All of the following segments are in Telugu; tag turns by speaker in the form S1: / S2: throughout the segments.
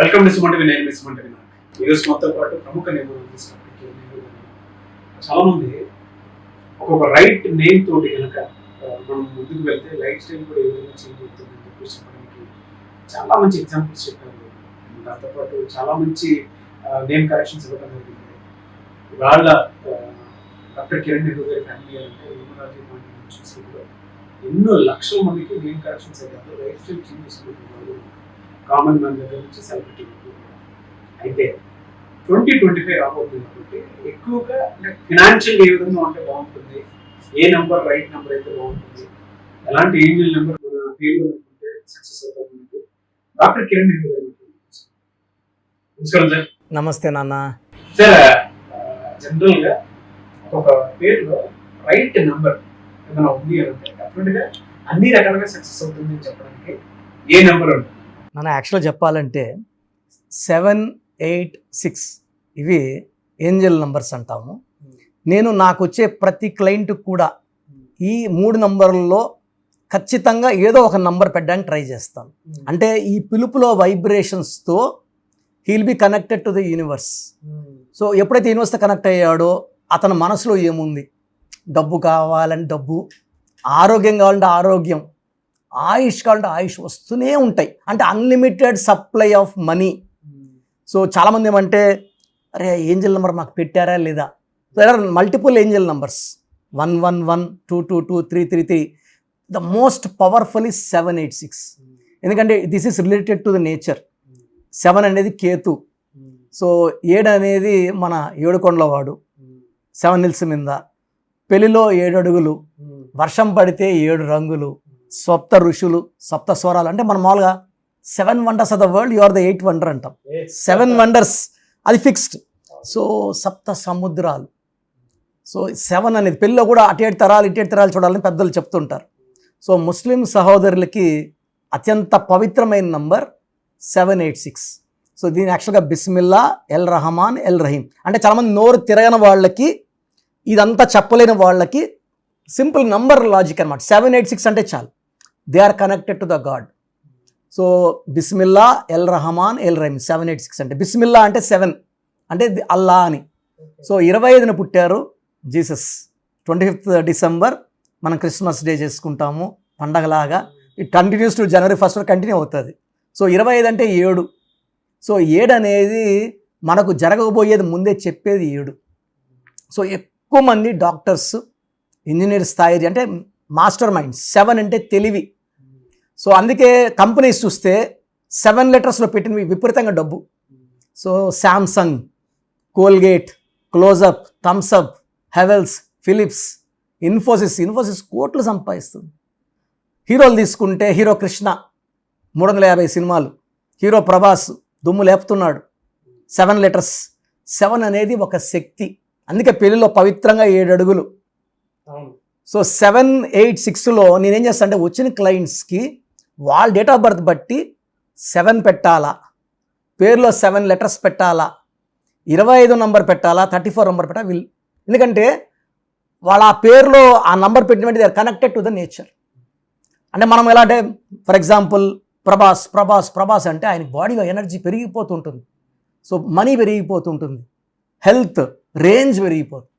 S1: వెల్కమ్ టు సుమంటి నేను మిస్ మంటి ఈరోజు మొత్తం పాటు ప్రముఖ నిర్మాణం చాలా మంది ఒక్కొక్క రైట్ నేమ్ తోటి కనుక మనం ముందుకు వెళ్తే లైఫ్ స్టైల్ కూడా ఏ విధంగా చేంజ్ అవుతుందని చెప్పేసి మనకి చాలా మంచి ఎగ్జాంపుల్స్ చెప్పారు. దాంతోపాటు చాలా మంచి నేమ్ కరెక్షన్స్ ఇవ్వడం జరిగింది. వాళ్ళ డాక్టర్ కిరణ్ నెహ్రూ గారి ఫ్యామిలీ అంటే న్యూమరాలజీ పాయింట్ చూసి కూడా ఎన్నో లక్షల మందికి నేమ్ కరెక్షన్స్ అయ్యారు. లైఫ్ స్టైల్ చేంజ్ చేసుకుంటున్న వాళ్ళు కామన్ మ్యాన్ దగ్గర నుంచి సెలబ్రిటీ అయితే 2025 రాబోతుంది కాబట్టి ఎక్కువగా ఫినాన్షియల్ ఏ విధంగా ఉంటే బాగుంటుంది, ఏ నెంబర్ రైట్ నెంబర్ అయితే బాగుంటుంది, ఎలాంటి ఏంజల్ నెంబర్ మన ఫీల్డ్ అనుకుంటే సక్సెస్ అవుతుంది. డాక్టర్ కిరణ్ నెహ్రూ గారు. నమస్కారం సార్.
S2: నమస్తే నాన్న.
S1: సార్, జనరల్గా ఒక పేరులో రైట్ నెంబర్ ఏమైనా ఉంది అంటే డెఫినెట్గా అన్ని రకాలుగా సక్సెస్ అవుతుంది అని చెప్పడానికి ఏ నెంబర్ ఉంటుంది?
S2: నాన్న యాక్చువల్గా చెప్పాలంటే 7, 8, 6 ఇవి ఏంజల్ నంబర్స్ అంటాము. నేను నాకు వచ్చే ప్రతి క్లయింట్ కూడా ఈ 3 నంబర్లలో ఖచ్చితంగా ఏదో ఒక నంబర్ పెట్టడానికి ట్రై చేస్తాను. అంటే ఈ పిలుపులో వైబ్రేషన్స్తో heal be connected to the universe. So ఎప్పుడైతే యూనివర్స్తో కనెక్ట్ అయ్యాడో అతని మనసులో ఏముంది, డబ్బు కావాలంటే డబ్బు, ఆరోగ్యం కావాలంటే ఆరోగ్యం, ఆయుష్ కావాలంటే ఆయుష్ వస్తూనే ఉంటాయి. అంటే unlimited supply of money. So చాలామంది ఏమంటే అరే ఏంజల్ నెంబర్ మాకు పెట్టారా లేదా. So there are multiple Angel numbers 111, 222, 333. The most powerful is 786. ఎందుకంటే this is related to the nature. 7 అనేది కేతు. సో 7 అనేది మన ఏడుకొండల వాడు, 7 హిల్స్ మీద. పెళ్లిలో 7 అడుగులు, వర్షం పడితే 7 రంగులు, సప్త ఋషులు, సప్త స్వరాలు. అంటే మనం మామూలుగా 7 wonders of the world, you are the 8th wonder అంటాం. 7 వండర్స్ అది ఫిక్స్డ్. సో సప్త సముద్రాలు. సో 7 అనేది పెళ్ళిలో కూడా అటు 7 తరాలు ఇటు 7 తరాలు చూడాలని పెద్దలు చెప్తుంటారు. సో ముస్లిం సహోదరులకి అత్యంత పవిత్రమైన నంబర్ 786. సో దీని యాక్చువల్గా బిస్మిల్లా, ఎల్ రహమాన్, ఎల్ రహీం. అంటే చాలామంది నోరు తిరగని వాళ్ళకి, ఇదంతా చెప్పలేని వాళ్ళకి సింపుల్ నంబర్ లాజిక్ అనమాట. 786 అంటే చాలు, they are connected to the God. So Bismillah, ఎల్ రహమాన్, ఎల్ రహీం. 786 అంటే బిస్మిల్లా అంటే 7 అంటే అల్లా అని. సో 25న పుట్టారు జీసస్. 25th డిసెంబర్ మనం క్రిస్మస్ డే చేసుకుంటాము పండగలాగా. It continues to January 1st continue అవుతుంది. సో 25 అంటే 7. సో 7 అనేది మనకు జరగబోయేది ముందే చెప్పేది 7. సో ఎక్కువ మంది డాక్టర్స్, ఇంజనీర్ స్థాయి అంటే మాస్టర్ మైండ్స్. 7 అంటే తెలివి. సో అందుకే కంపెనీస్ చూస్తే 7 లెటర్స్లో పెట్టినవి విపరీతంగా డబ్బు. So Samsung, Colgate, Closeup, Thums Up, Havells, Philips, Infosys కోట్లు సంపాదిస్తుంది. హీరోలు తీసుకుంటే హీరో కృష్ణ 350 సినిమాలు, హీరో ప్రభాస్ దుమ్ము లేపుతున్నాడు. 7 లెటర్స్. 7 అనేది ఒక శక్తి. అందుకే పెళ్ళిలో పవిత్రంగా 7 అడుగులు. సో 7, 8, 6లో నేనేం చేస్తాను అంటే వచ్చిన క్లయింట్స్కి వాళ్ళ డేట్ ఆఫ్ బర్త్ బట్టి 7 పెట్టాలా, పేరులో 7 లెటర్స్ పెట్టాలా, 25 నంబర్ పెట్టాలా, 34 నంబర్ పెట్టాలా వీళ్ళు. ఎందుకంటే వాళ్ళ ఆ పేరులో ఆ నంబర్ పెట్టిన they are connected to the nature. అంటే మనం ఎలా అంటే ఫర్ ఎగ్జాంపుల్ ప్రభాస్ అంటే ఆయన బాడీలో ఎనర్జీ పెరిగిపోతుంటుంది. సో మనీ పెరిగిపోతుంటుంది, హెల్త్ రేంజ్ పెరిగిపోతుంది.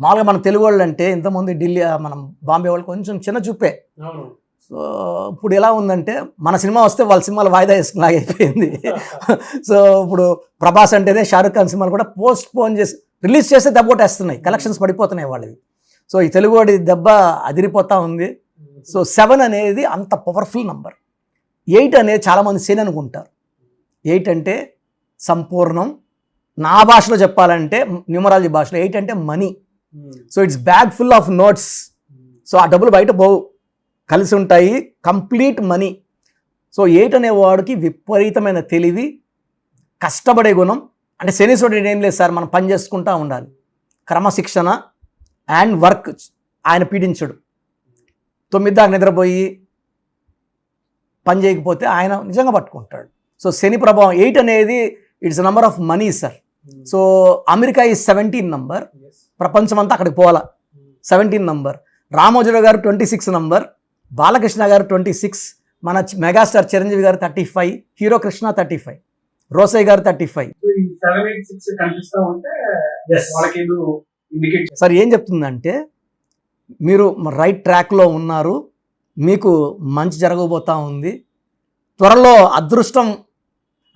S2: మామూలుగా మన తెలుగు వాళ్ళు అంటే ఇంతమంది ఢిల్లీ, మనం బాంబే వాళ్ళు కొంచెం చిన్న చూపే. సో ఇప్పుడు ఎలా ఉందంటే మన సినిమా వస్తే వాళ్ళ సినిమాలు వాయిదా వేసుకులాగా అయిపోయింది. సో ఇప్పుడు ప్రభాస్ అంటేనే షారుఖ్ ఖాన్ సినిమాలు కూడా పోస్ట్ పోన్ చేసి రిలీజ్ చేస్తే దెబ్బొట్టేస్తున్నాయి, కలెక్షన్స్ పడిపోతున్నాయి వాళ్ళవి. సో ఈ తెలుగు వాడి దెబ్బ అదిరిపోతూ ఉంది. సో 7 అనేది అంత పవర్ఫుల్ నంబర్. 8 అనేది చాలామంది శని అనుకుంటారు. 8 అంటే సంపూర్ణం. నా భాషలో చెప్పాలంటే న్యూమరాలజీ భాషలో 8 అంటే money. So it's bag full of notes. So ఆ డబ్బులు బయట పోవు, కలిసి ఉంటాయి, కంప్లీట్ మనీ. సో 8 అనేవాడికి విపరీతమైన తెలివి, కష్టపడే గుణం. అంటే శనీశ్వరుడు ఏం లేదు సార్, మనం పని చేసుకుంటూ ఉండాలి, క్రమశిక్షణ అండ్ వర్క్ ఆయన పీడించడు. 9 దాకా నిద్రపోయి పని చేయకపోతే ఆయన నిజంగా పట్టుకుంటాడు. సో శని ప్రభావం 8 అనేది it's number of money sir. So America ఈ 17 నంబర్, ప్రపంచం అంతా అక్కడికి పోవాలా. 17 నంబర్. రామోజీరావు గారు 26 నంబర్, బాలకృష్ణ గారు 26, మన మెగాస్టార్ చిరంజీవి గారు 35, హీరో కృష్ణ 35. రోసయ్య గారు 35.
S1: సో ఈ 786 కనిపిస్తా ఉంటే వాళ్ళకి ఏదో ఇండికేట్
S2: సార్ ఏం చెప్తుందంటే మీరు రైట్ ట్రాక్లో ఉన్నారు, మీకు మంచి జరగబోతా ఉంది, త్వరలో అదృష్టం.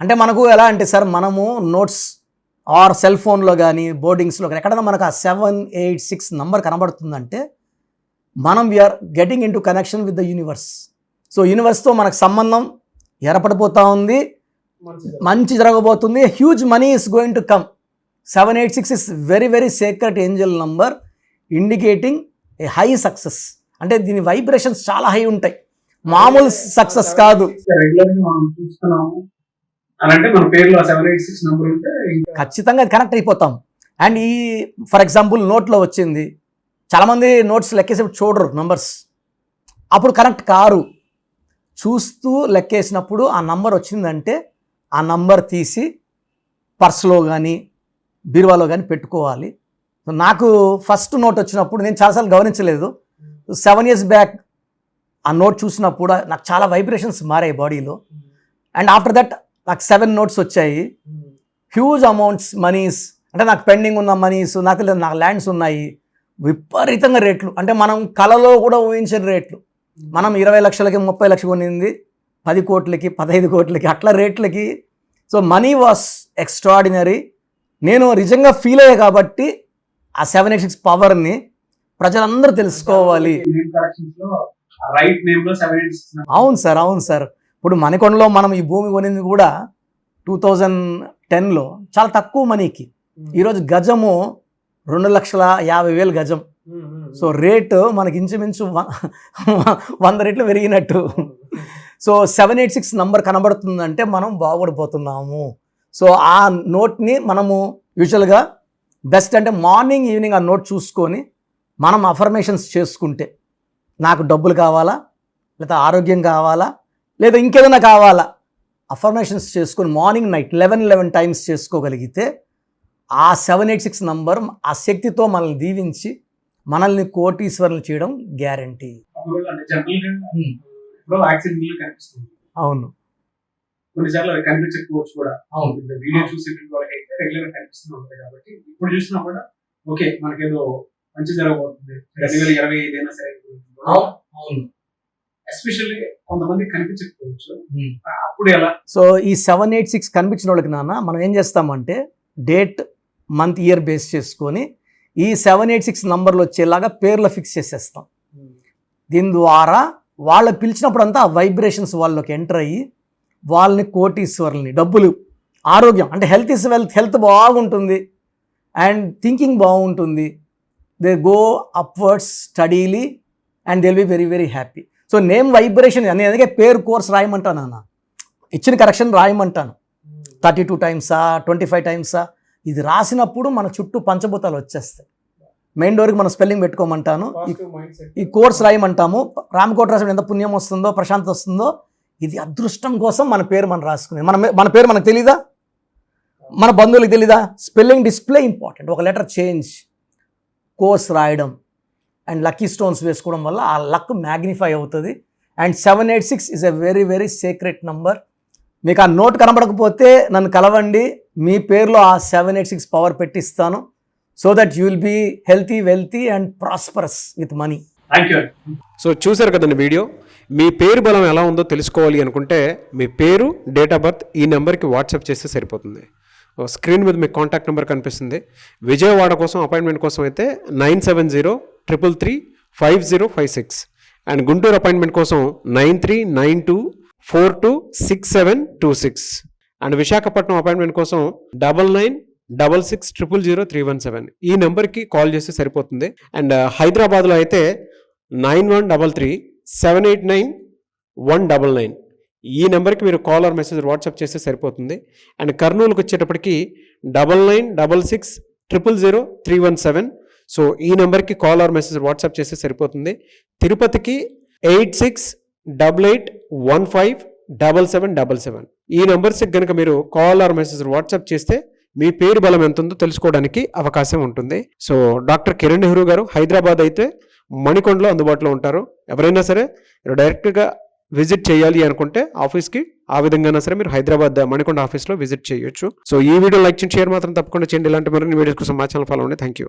S2: అంటే మనకు ఎలా అంటే సార్, మనము నోట్స్ ఆర్ సెల్ ఫోన్లో కానీ బోర్డింగ్స్లో కానీ ఎక్కడైనా మనకు ఆ 786 నంబర్ కనబడుతుందంటే మనం we are getting into connection with the universe. So యూనివర్స్తో మనకు సంబంధం ఏర్పడిపోతూ ఉంది, మంచి జరగబోతుంది, huge money is going to come. 786 is very very secret angel number indicating a high success. అంటే దీని వైబ్రేషన్స్ చాలా హై ఉంటాయి, మామూలు సక్సెస్ కాదు.
S1: రెగ్యులర్ గా మనం చూస్తున్నాము అని అంటే మన పేరులో 786 నంబర్ ఉంటే
S2: ఖచ్చితంగా అది కనెక్ట్ అయిపోతాం. అండ్ ఈ ఫర్ ఎగ్జాంపుల్ నోట్లో వచ్చింది, చాలామంది నోట్స్ లెక్కేసేప్పుడు చూడరు నంబర్స్, అప్పుడు కనెక్ట్ కారు. చూస్తూ లెక్కేసినప్పుడు ఆ నంబర్ వచ్చిందంటే ఆ నంబర్ తీసి పర్స్లో కానీ బీరువాలో కానీ పెట్టుకోవాలి. నాకు ఫస్ట్ నోట్ వచ్చినప్పుడు నేను చాలాసార్లు గమనించలేదు. 7 years బ్యాక్ ఆ నోట్ చూసినప్పుడు నాకు చాలా వైబ్రేషన్స్ మారాయి బాడీలో. అండ్ ఆఫ్టర్ దట్ నాకు 7 notes వచ్చాయి, హ్యూజ్ అమౌంట్స్ మనీస్. అంటే నాకు పెండింగ్ ఉన్న మనీస్, నాకు ల్యాండ్స్ ఉన్నాయి, విపరీతంగా రేట్లు. అంటే మనం కలలో కూడా ఊహించిన రేట్లు. మనం 20 లక్షలకి 30 లక్షలు కొనింది 10 కోట్లకి 15 కోట్లకి అట్లా రేట్లకి. So money was extraordinary. నేను నిజంగా ఫీల్ అయ్యా కాబట్టి ఆ 786 పవర్ని ప్రజలందరూ తెలుసుకోవాలి.
S1: రైట్ నేమ్ లో 786.
S2: అవును సార్, అవును సార్. ఇప్పుడు మణికొండలో మనం ఈ భూమి కొనింది కూడా 2010లో చాలా తక్కువ మనీకి. ఈరోజు గజము 2,50,000 గజం. సో రేటు మనకి ఇంచుమించు 100 రెట్లు పెరిగినట్టు. సో 786 నంబర్ కనబడుతుందంటే మనం బాగుపడిపోతున్నాము. సో ఆ నోట్ని మనము యూజువల్గా బెస్ట్ అంటే మార్నింగ్ ఈవినింగ్ ఆ నోట్ చూసుకొని మనం అఫర్మేషన్స్ చేసుకుంటే, నాకు డబ్బులు కావాలా, లేదా ఆరోగ్యం కావాలా, లేదా ఇంకేదైనా కావాలా, అఫర్మేషన్స్ చేసుకొని మార్నింగ్ నైట్ 11 times చేసుకోగలిగితే ఆ 786 నంబర్ ఆ శక్తితో మనల్ని దీవించి మనల్ని కోటీశ్వరులు చేయడం గ్యారంటీ. అవును,
S1: కొన్నిసార్లు అవి కనిపించకపోవచ్చు కూడా. వీడియో చూసేటువంటి వాళ్ళకైతే రెగ్యులర్ కనిపిస్తూ ఉంటుంది. కాబట్టి ఇప్పుడు చూసినా కూడా ఓకే మనకేదో మంచి జరగబోతుంది 2025 అయినా సరే. ఎస్పెషల్లీ కొంతమంది కనిపించకపోవచ్చు, అప్పుడు ఎలా?
S2: సో ఈ 786 కనిపించిన వాళ్ళకి నాన్న మనం ఏం చేస్తామంటే డేట్ మంత్ ఇయర్ బేస్ చేసుకొని ఈ 786 నంబర్లు వచ్చేలాగా పేర్లు ఫిక్స్ చేసేస్తాం. దీని ద్వారా వాళ్ళు పిలిచినప్పుడు అంతా ఆ వైబ్రేషన్స్ వాళ్ళకి ఎంటర్ అయ్యి వాళ్ళని కోటీశ్వరుల్ని, డబ్బులు, ఆరోగ్యం అంటే హెల్త్ ఇస్ వెల్త్, హెల్త్ బాగుంటుంది అండ్ థింకింగ్ బాగుంటుంది. They go upwards steadily and they will be very very happy. So name vibration నేను అందుకే పేరు కోర్స్ రాయమంటాను అన్న, ఇచ్చిన కరెక్షన్ రాయమంటాను. 32 times 25 times ఇది రాసినప్పుడు మన చుట్టూ పంచభూతాలు వచ్చేస్తాయి. మెయిన్ డోర్కి మనం స్పెల్లింగ్ పెట్టుకోమంటాను, ఈ కోర్స్ రాయమంటాము. రామకోట రాసిన ఎంత పుణ్యం వస్తుందో, ప్రశాంతత వస్తుందో. ఇది అదృష్టం కోసం మన పేరు మనం రాసుకునేది. మన పేరు మనకు తెలీదా, మన బంధువులకు తెలీదా? Spelling display important. ఒక లెటర్ చేంజ్, కోర్స్ రాయడం అండ్ లక్కీ స్టోన్స్ వేసుకోవడం వల్ల ఆ లక్ మ్యాగ్నిఫై అవుతుంది. And 786 is a very very secret number. మీకు ఆ నోట్ కనబడకపోతే నన్ను కలవండి, మీ పేరులో ఆ 786 పవర్ పెట్టిస్తాను. So that you will be healthy, wealthy and prosperous with money.
S1: Thank you.
S3: So చూసారు కదండి వీడియో. మీ పేరు బలం ఎలా ఉందో తెలుసుకోవాలి అనుకుంటే మీ పేరు, డేట్ ఆఫ్ బర్త్ ఈ నెంబర్కి వాట్సాప్ చేస్తే సరిపోతుంది. స్క్రీన్ మీద మీకు కాంటాక్ట్ నెంబర్ కనిపిస్తుంది. విజయవాడ కోసం అపాయింట్మెంట్ కోసం అయితే 9703335056 అండ్ గుంటూరు అపాయింట్మెంట్ కోసం 9392426726 అండ్ విశాఖపట్నం అపాయింట్మెంట్ కోసం 9966600317 ఈ నెంబర్కి కాల్ చేస్తే సరిపోతుంది. అండ్ హైదరాబాద్లో అయితే 9133789199 ఈ నెంబర్కి మీరు కాల్ ఆర్ మెసేజ్ వాట్సాప్ చేస్తే సరిపోతుంది. అండ్ కర్నూలుకి వచ్చేటప్పటికి 9966000317 సో ఈ నెంబర్కి కాల్ ఆర్ మెసేజ్ వాట్సాప్ చేస్తే సరిపోతుంది. తిరుపతికి 8688157777 ఈ నెంబర్స్కి కనుక మీరు కాల్ ఆర్ మెసేజ్ వాట్సాప్ చేస్తే మీ పేరు బలం ఎంత ఉందో తెలుసుకోవడానికి అవకాశం ఉంటుంది. సో డాక్టర్ కిరణ్ నెహ్రూ గారు హైదరాబాద్ అయితే మణికొండలో అందుబాటులో ఉంటారు. ఎవరైనా సరే డైరెక్ట్గా విజిట్ చేయాలి అనుకుంటే ఆఫీస్కి ఆ విధంగా సరే మీరు హైదరాబాద్ మణికొండ ఆఫీస్లో విజిట్ చేయొచ్చు. సో ఈ వీడియో లైక్ చేయండి, షేర్ మాత్రం తప్పకుండా చేయండి. ఇలాంటి మరిన్ని వీడియోస్ కోసం మా ఛానల్ ఫాలో అవ్వండి. Thank you.